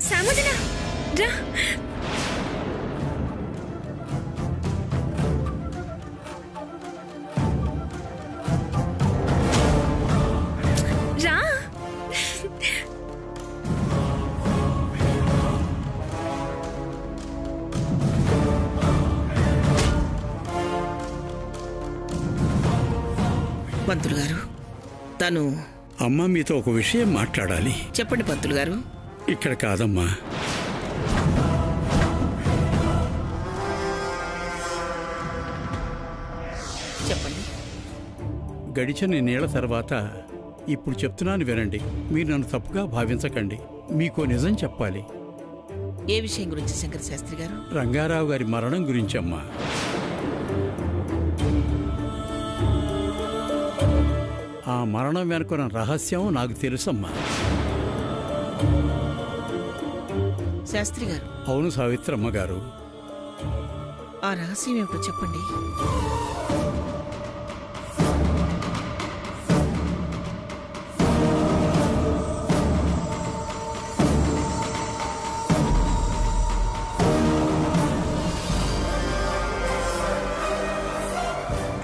సామోదన రా. రా. పంతులు గారు, తను అమ్మ మీతో ఒక విషయం మాట్లాడాలి. చెప్పండి పంతులు గారు. ఇక్కడ కాదమ్మా. చెప్పండి. గడిచిన నేళ్ల తర్వాత ఇప్పుడు చెప్తున్నాను వినండి. మీరు నన్ను తప్పుగా భావించకండి. మీకో నిజం చెప్పాలి. ఏ విషయం గురించి శంకర శాస్త్రి గారు? రంగారావు గారి మరణం గురించమ్మా. ఆ మరణం వెనుకున్న రహస్యం నాకు తెలుసమ్మా. శాస్త్రి గారు. అవును సావిత్రమ్మ గారు. ఆ రహస్యం ఏమిటో చెప్పండి.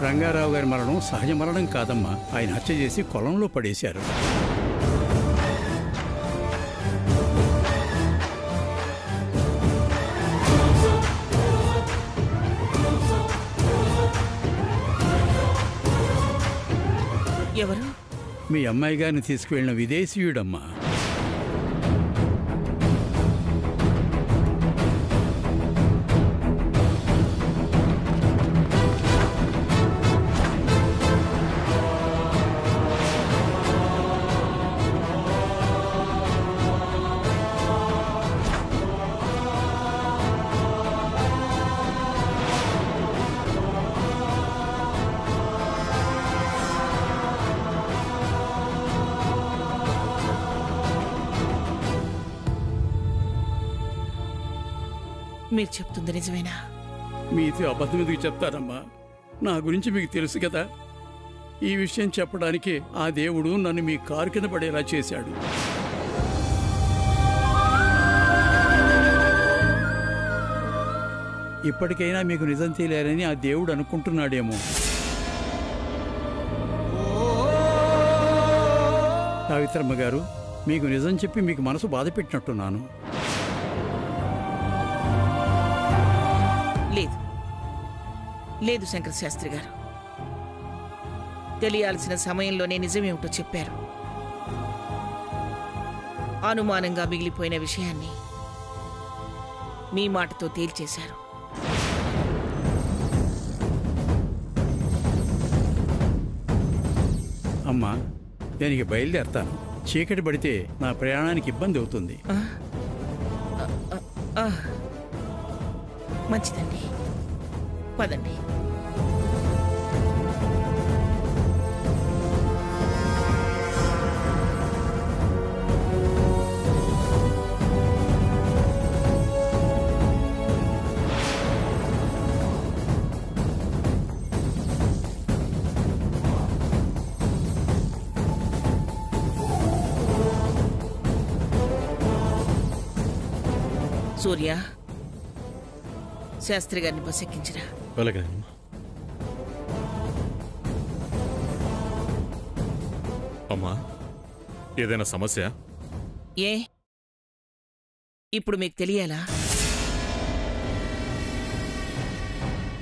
రంగారావు గారి మరణం సహజ మరణం కాదమ్మా. ఆయన హత్య చేసి కొలంలో పడేశారు. ఎవరు? మీ అమ్మాయి గారిని తీసుకువెళ్ళిన విదేశీయుడమ్మా. మీరు చెప్తుంది నిజమేనా? మీతో అబద్ధం ఎందుకు చెప్తారమ్మా? నా గురించి మీకు తెలుసు కదా. ఈ విషయం చెప్పడానికే ఆ దేవుడు నన్ను మీ కారు కింద పడేలా చేశాడు. ఇప్పటికైనా మీకు నిజం తెలియాలని ఆ దేవుడు అనుకుంటున్నాడేమో. సావిత్రమ్మ గారు, మీకు నిజం చెప్పి మీకు మనసు బాధ పెట్టినట్టున్నాను. లేదు లేదు శంకర శాస్త్రి గారు, తెలియాల్సిన సమయంలోనే నిజమేమిటో చెప్పారు. అనుమానంగా మిగిలిపోయిన విషయాన్ని మీ మాటతో తేల్చేశారు. అమ్మా, నేను బయలుదేరతాను. చీకటి పడితే నా ప్రయాణానికి ఇబ్బంది అవుతుంది. మంచిదండి, పదండి. సూర్య, శాస్త్రి గారిని బస్ ఎక్కించరా. అమ్మా, ఏదైనా సమస్య? ఏ ఇప్పుడు మీకు తెలియాలా?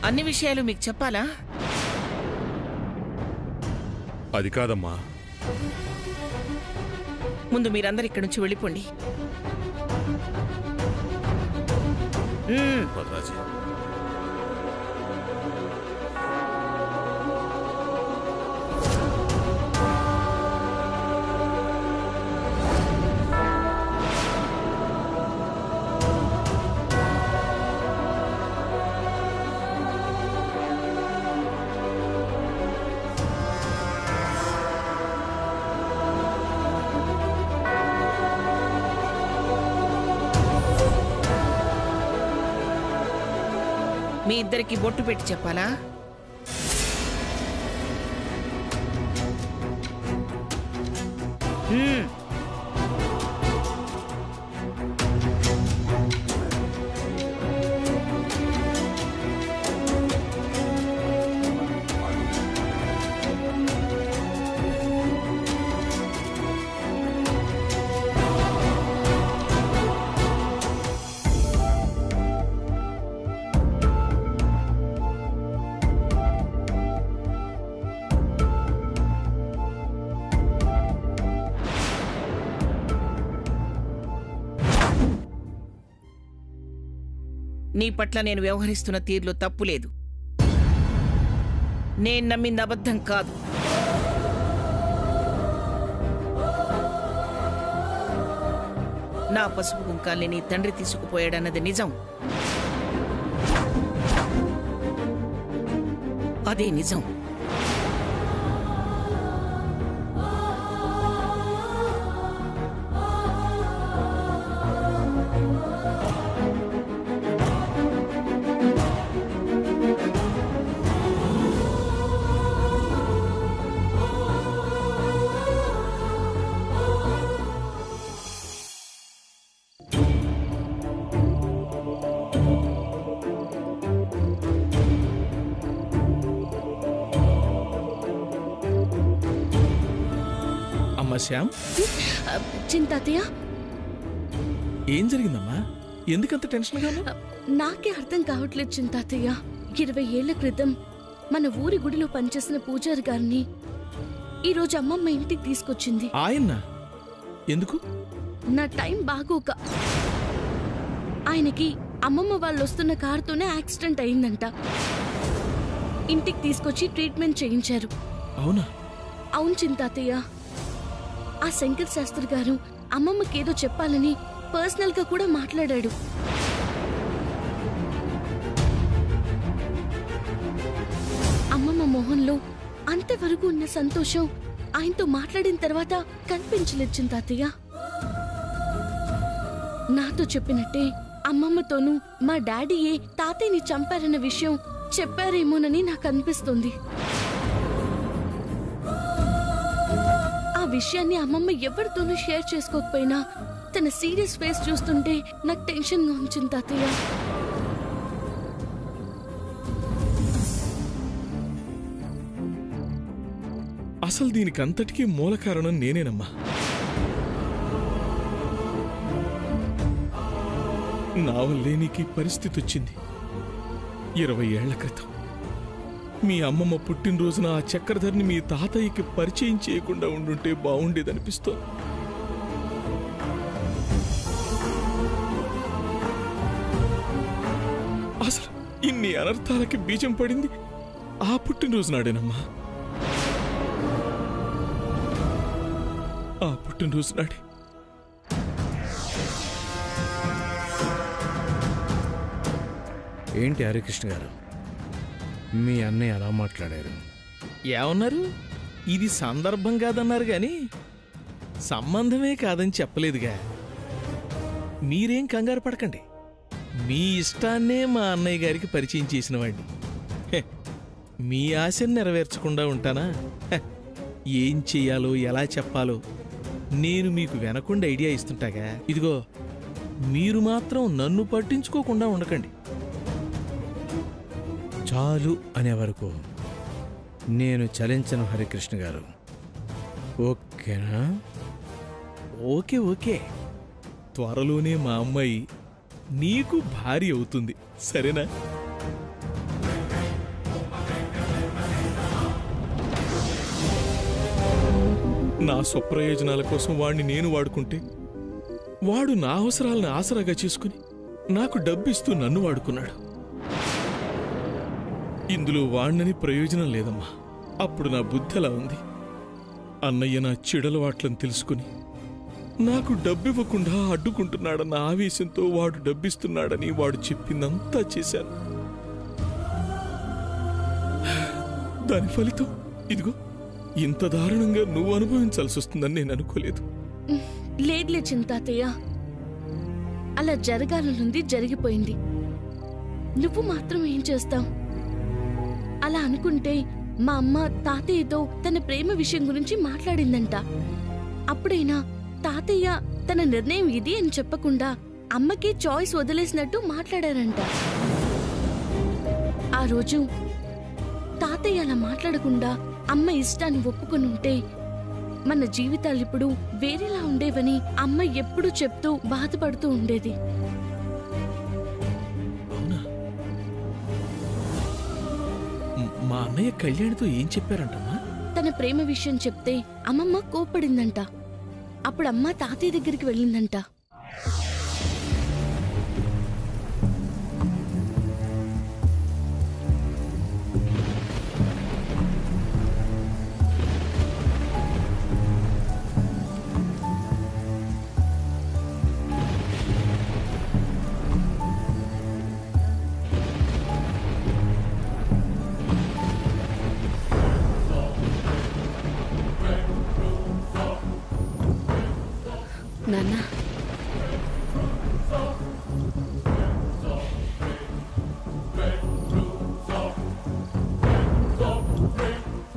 అన్ని విషయాలు మీకు చెప్పాలా? అది కాదమ్మా. ముందు మీరందరు ఇక్కడి నుంచి వెళ్ళిపోండి. భద్రాజీ, మీ ఇద్దరికి బొట్టు పెట్టి చెప్పాలా? నీ పట్ల నేను వ్యవహరిస్తున్న తీరులో తప్పు లేదు. నేను నమ్మింది అబద్ధం కాదు. నా పసుపు కుంకాల్ని నీ తండ్రి తీసుకుపోయాడన్నది నిజం. అదే నిజం. శ్యామ్, చింతాతయ్య, ఏం జరిగిందమ్మా? ఎందుకంత టెన్షన్గా? నాకే అర్థం కావట్లేదు చింతాతయ్య. 20 ఏళ్ల క్రితం మన ఊరి గుడిలో పనిచేసిన పూజారి గారిని ఈరోజు అమ్మమ్మ ఇంటికి తీసుకొచ్చింది. ఆయన ఎందుకు? నా టైం బాగోక. ఆయనకి అమ్మమ్మ వాళ్ళు వస్తున్న కారుతోనే యాక్సిడెంట్ అయిందంట. ఇంటికి తీసుకొచ్చి ట్రీట్మెంట్ చేయించారు. అవునా? అవును చింతాతయ్య. ఆ శంకర్ శాస్త్రి గారు అమ్మమ్మకేదో చెప్పాలని పర్సనల్ గా కూడా మాట్లాడాడు. అమ్మమ్మ మొహంలో అంతవరకు ఉన్న సంతోషం ఆయనతో మాట్లాడిన తర్వాత కనిపించలేదు చింతాతయ్య. నాతో చెప్పినట్టే అమ్మమ్మతోనూ మా డాడీయే తాతయ్యని చంపారన్న విషయం చెప్పారేమోనని నాకు అనిపిస్తుంది. విషయాన్ని అమ్మమ్మ ఎవరితోనూ షేర్ చేసుకోకపోయినా తన సీరియస్ ఫేస్ చూస్తుంటే నాకు టెన్షన్ గా ఉంచింది తాతయ్య. అసలు దీనికంతటికీ మూల కారణం నేనేనమ్మా. నా వల్లే నీకు పరిస్థితి వచ్చింది. 20 ఏళ్ల క్రితం మీ అమ్మమ్మ పుట్టినరోజున ఆ చక్రధర్ని మీ తాతయ్యకి పరిచయం చేయకుండా ఉండుంటే బాగుండేదనిపిస్తోంది. అసలు ఇన్ని అనర్థాలకి బీజం పడింది ఆ పుట్టినరోజు నాడేనమ్మా. ఆ పుట్టినరోజు నాడే ఏంటి హరికృష్ణ గారు, మీ అన్నయ్య అలా మాట్లాడారు? ఏమన్నారు? ఇది సందర్భం కాదన్నారు గాని సంబంధమే కాదని చెప్పలేదుగా. మీరేం కంగారు పడకండి. మీ ఇష్టాన్నే మా అన్నయ్య గారికి పరిచయం చేసిన వాడిని. మీ ఆశను నెరవేర్చకుండా ఉంటానా? ఏం చెయ్యాలో ఎలా చెప్పాలో నేను మీకు వెనకుండా ఐడియా ఇస్తుంటాగా. ఇదిగో, మీరు మాత్రం నన్ను పట్టించుకోకుండా ఉండకండి. చాలు అనే వరకు నేను చలించను హరికృష్ణ గారు. ఓకేనా? Okay okay. త్వరలోనే మా అమ్మాయి నీకు భార్య అవుతుంది, సరేనా? నా స్వప్రయోజనాల కోసం వాణ్ణి నేను వాడుకుంటే వాడు నా అవసరాలను ఆసరాగా చేసుకుని నాకు డబ్బిస్తూ నన్ను వాడుకున్నాడు. ఇందులో వాణ్ణని ప్రయోజనం లేదమ్మా. అప్పుడు నా బుద్ధి అలా ఉంది. అన్నయ్య నా చెడలవాట్లను తెలుసుకుని నాకు డబ్బివ్వకుండా అడ్డుకుంటున్నాడన్న ఆవేశంతో వాడు డబ్బిస్తున్నాడని వాడు చెప్పిందంతా చేశాను. దాని ఫలితం ఇదిగో, ఇంత దారుణంగా నువ్వు అనుభవించాల్సి వస్తుందని నేను అనుకోలేదు. లేదులే చింతాతయ్య, అలా జరగాలనుంది జరిగిపోయింది. నువ్వు మాత్రం ఏం చేస్తావు? అలా అనుకుంటే మా అమ్మ తాతయ్యతో తన ప్రేమ విషయం గురించి మాట్లాడిందంట. అప్పుడైనా తాతయ్య తన నిర్ణయం ఇది అని చెప్పకుండా అమ్మకి చాయిస్ వదిలేసినట్టు మాట్లాడారంట. ఆ రోజు తాతయ్య అలా మాట్లాడకుండా అమ్మ ఇష్టాన్ని ఒప్పుకొని ఉంటే మన జీవితాలు ఇప్పుడు వేరేలా ఉండేవని అమ్మ ఎప్పుడూ చెప్తూ బాధపడుతూ ఉండేది. మా అన్నయ్య కళ్యాణితో ఏం చెప్పారంటమ్మా? తన ప్రేమ విషయం చెప్తే అమ్మమ్మ కోప్పడిందంట. అప్పుడు అమ్మ తాతయ్య దగ్గరికి వెళ్ళిందంట. నాన్న,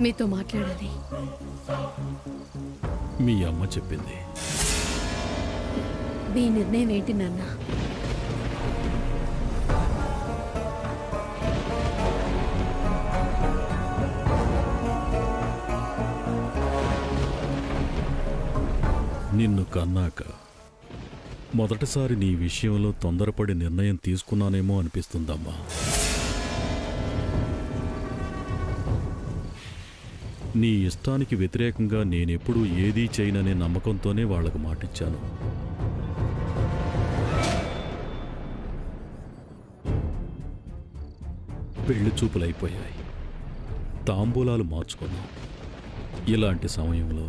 మీతో మాట్లాడాలి. మీ అమ్మ చెప్పింది. మీ నిర్ణయం ఏంటి నాన్న? నిన్ను కన్నాక మొదటిసారి నీ విషయంలో తొందరపడి నిర్ణయం తీసుకున్నానేమో అనిపిస్తుందమ్మా. నీ ఇష్టానికి వ్యతిరేకంగా నేనెప్పుడూ ఏదీ చేయననే నమ్మకంతోనే వాళ్లకు మాటిచ్చాను. పెళ్లి చూపులైపోయాయి, తాంబూలాలు మార్చుకున్నాం. ఇలాంటి సమయంలో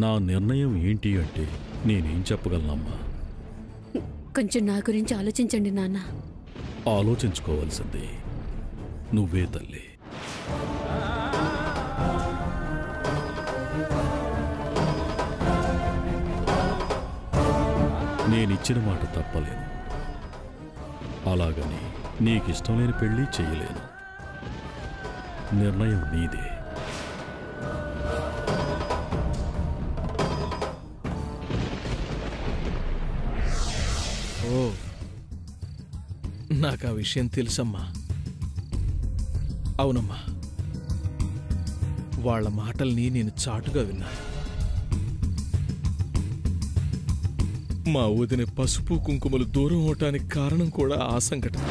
నా నిర్ణయం ఏంటి అంటే నేనేం చెప్పగలనమ్మా? కొంచెం నా గురించి ఆలోచించండి నాన్న. ఆలోచించుకోవాల్సింది నువ్వే తల్లి. నేనిచ్చిన మాట తప్పలేను, అలాగని నీకిష్టం లేని పెళ్లి చెయ్యలేను. నిర్ణయం నీదే. ఓ, నాకు ఆ విషయం తెలుసమ్మా. అవునమ్మా, వాళ్ళ మాటల్ని నేను చాటుగా విన్నాను. మా వదిన పసుపు కుంకుమలు దూరం అవటానికి కారణం కూడా ఆ సంఘటన.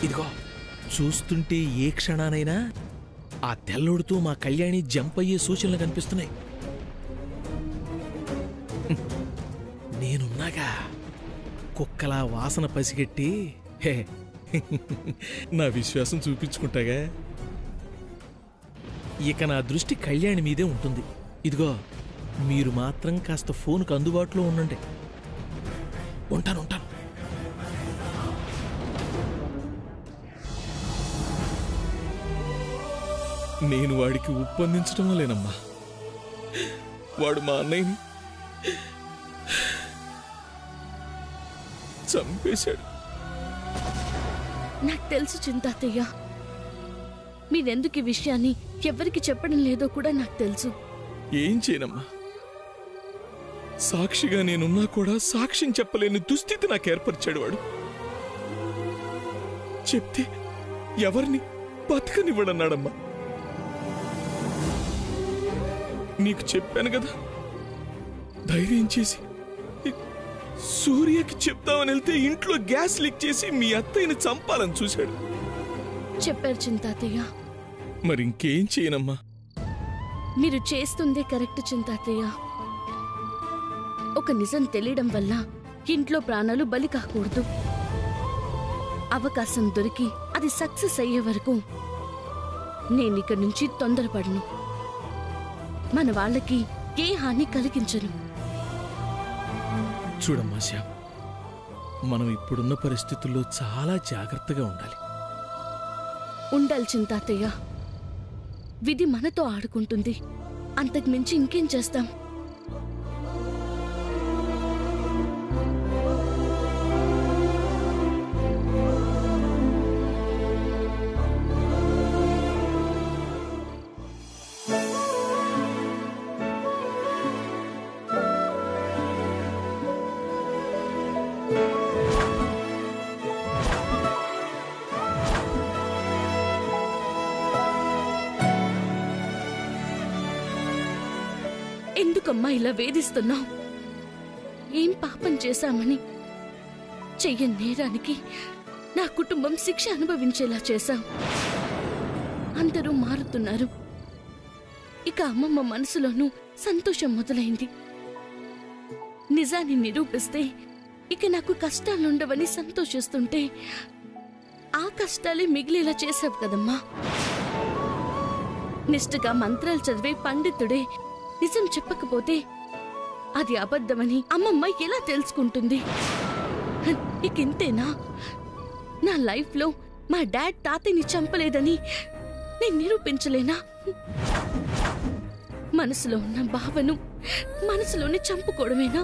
ఇదిగో, చూస్తుంటే ఏ క్షణానైనా ఆ తెల్లుడుతూ మా కళ్యాణి జంప్ అయ్యే సూచనలు కనిపిస్తున్నాయి. నేనున్నాగా కుక్కలా వాసన పసిగట్టి నా విశ్వాసం చూపించుకుంటాగా. ఇక నా దృష్టి కళ్యాణి మీదే ఉంటుంది. ఇదిగో, మీరు మాత్రం కాస్త ఫోన్కు అందుబాటులో ఉండండి. ఉంటాను. నేను వాడికి ఉప్పందించడం లేనమ్మా. వాడు మా అన్నయ్యని చంపేశాడు. నాకు తెలుసు చింతాతయ్య, మీరెందుకు ఈ విషయాన్ని ఎవరికి చెప్పడం లేదో కూడా నాకు తెలుసు. ఏం చేయనమ్మా, సాక్షిగా నేనున్నా కూడా సాక్ష్యం చెప్పలేని దుస్థితి నాకు ఏర్పరిచాడు వాడు. చెప్తే ఎవరిని బతకనివ్వడన్నాడమ్మా. నీకు చెప్పాను కదా, ధైర్యం చేసి సూర్యకి చెప్తామని వెళ్తే ఇంట్లో గ్యాస్ లీక్ చేసి మీ అత్తయ్యని చంపాలని చూశాడు. చెప్పారు చింతాతయ్య. మరి ఇంకేం చేయనమ్మా. మీరు చేస్తుందే కరెక్ట్ చింతాతయ్య. ఒక నిజం తెలియడం వల్ల ఇంట్లో ప్రాణాలు బలి కాకూడదు. అవకాశం దొరికి అది సక్సెస్ అయ్యే వరకు నేనిక్కడి నుంచి తొందరపడను. మన వాళ్ళకి ఏ హాని కలిగించను. చూడమ్మా శ్యామ్, మనం ఇప్పుడున్న పరిస్థితుల్లో చాలా జాగ్రత్తగా ఉండాలి. ఉండాలి చింతాతయ్య. విధి మనతో ఆడుకుంటుంది, అంతకు మించి ఇంకేం చేస్తాం? ఎందుకమ్మా ఇలా వేధిస్తున్నావు? ఏం పాపం చేశామని? చెయ్యని నేరానికి నా కుటుంబం శిక్ష అనుభవించేలా చేశావు. అందరూ మారుతున్నారు. ఇక అమ్మమ్మ మనసులోనూ సంతోషం మొదలైంది. నిజాన్ని నిరూపిస్తే ఇక నాకు కష్టాలుండవని సంతోషిస్తుంటే ఆ కష్టాలే మిగిలేలా చేశావు కదమ్మా. నిష్ఠగా మంత్రాలు చదివే పండితుడే నిజం చెప్పకపోతే అది అబద్ధమని అమ్మమ్మ ఎలా తెలుసుకుంటుంది? ఇకింతేనా? నా లైఫ్లో మా డాడ్ తాతయ్యని చంపలేదని నేను నిరూపించలేనా? మనసులో ఉన్న భావను మనసులోనే చంపుకోవడమేనా?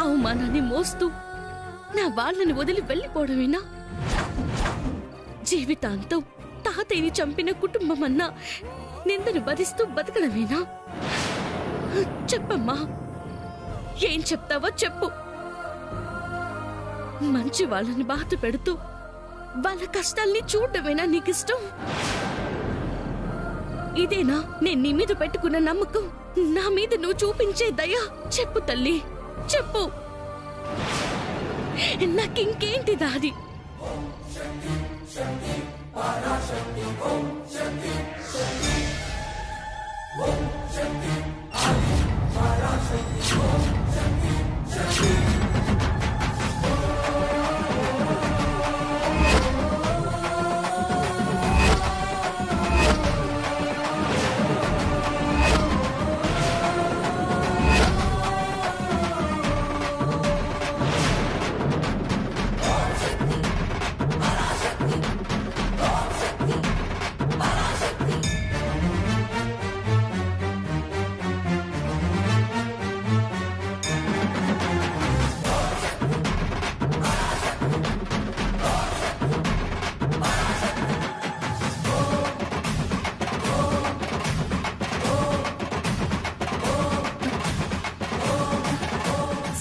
అవమానాన్ని మోస్తూ నా వాళ్ళని వదిలి వెళ్ళిపోవడమేనా? జీవితాంతం తాతయ్యని చంపిన కుటుంబం అన్నా నిందను భరిస్తూ బతకడమేనా? చెప్పమ్మా, ఏం చెప్తావో చెప్పు. మంచి వాళ్ళని బాధ పెడుతూ వాళ్ళ కష్టాల్ని చూడటమేనా నీకిష్టం? ఇదేనా నేను నీ మీద పెట్టుకున్న నమ్మకం? నా మీద నువ్వు చూపించే దయ? చెప్పు తల్లి, చెప్పు. నాకింకేంటి దారి?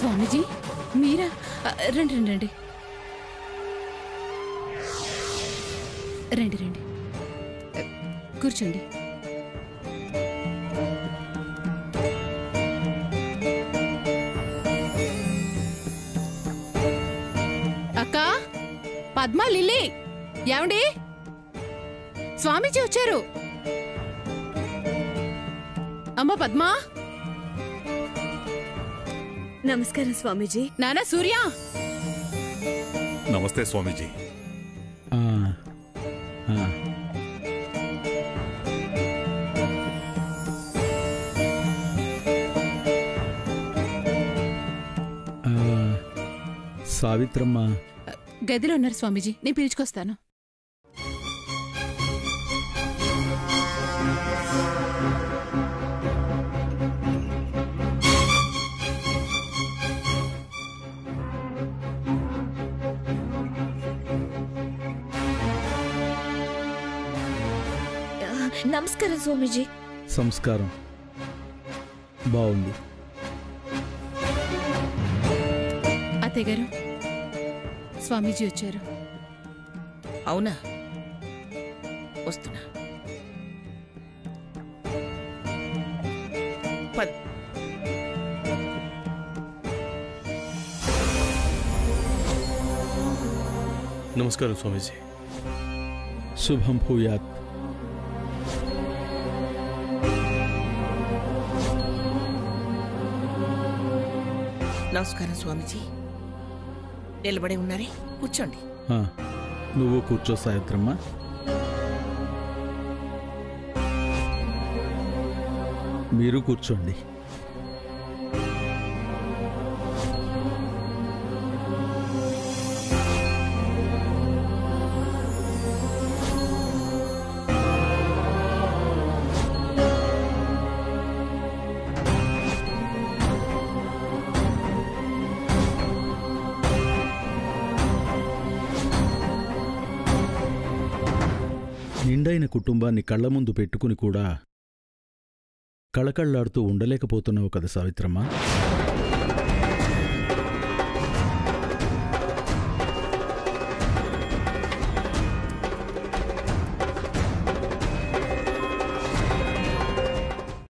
స్వామీజీ, మీరా? రండి రండి రండి రండి రండి, కూర్చోండి. అక్క, పద్మ, లిల్లీ, ఏమండి? స్వామీజీ వచ్చారు. అమ్మ పద్మ. నమస్కారం స్వామీజీ. నానా సూర్య. నమస్తే స్వామీజీ. సావిత్రమ్మ గదిలో ఉన్నారు స్వామీజీ, నేను పిలుచుకొస్తాను. నమస్కారం స్వామీజీ. సంస్కారం బాగుంది. అత్తయ్య గారు, స్వామీజీ వచ్చారు. అవునా? వస్తున్నా. నమస్కారం స్వామీజీ. శుభం భూయాత్. నమస్కారం స్వామీజీ. నిలబడి ఉన్నారే, కూర్చోండి. నువ్వు కూర్చో సావిత్రమ్మ. మీరు కూర్చోండి. నిండైన కుటుంబాన్ని కళ్ల ముందు పెట్టుకుని కూడా కళకళ్లాడుతూ ఉండలేకపోతున్నావు కదా సావిత్రమ్మ?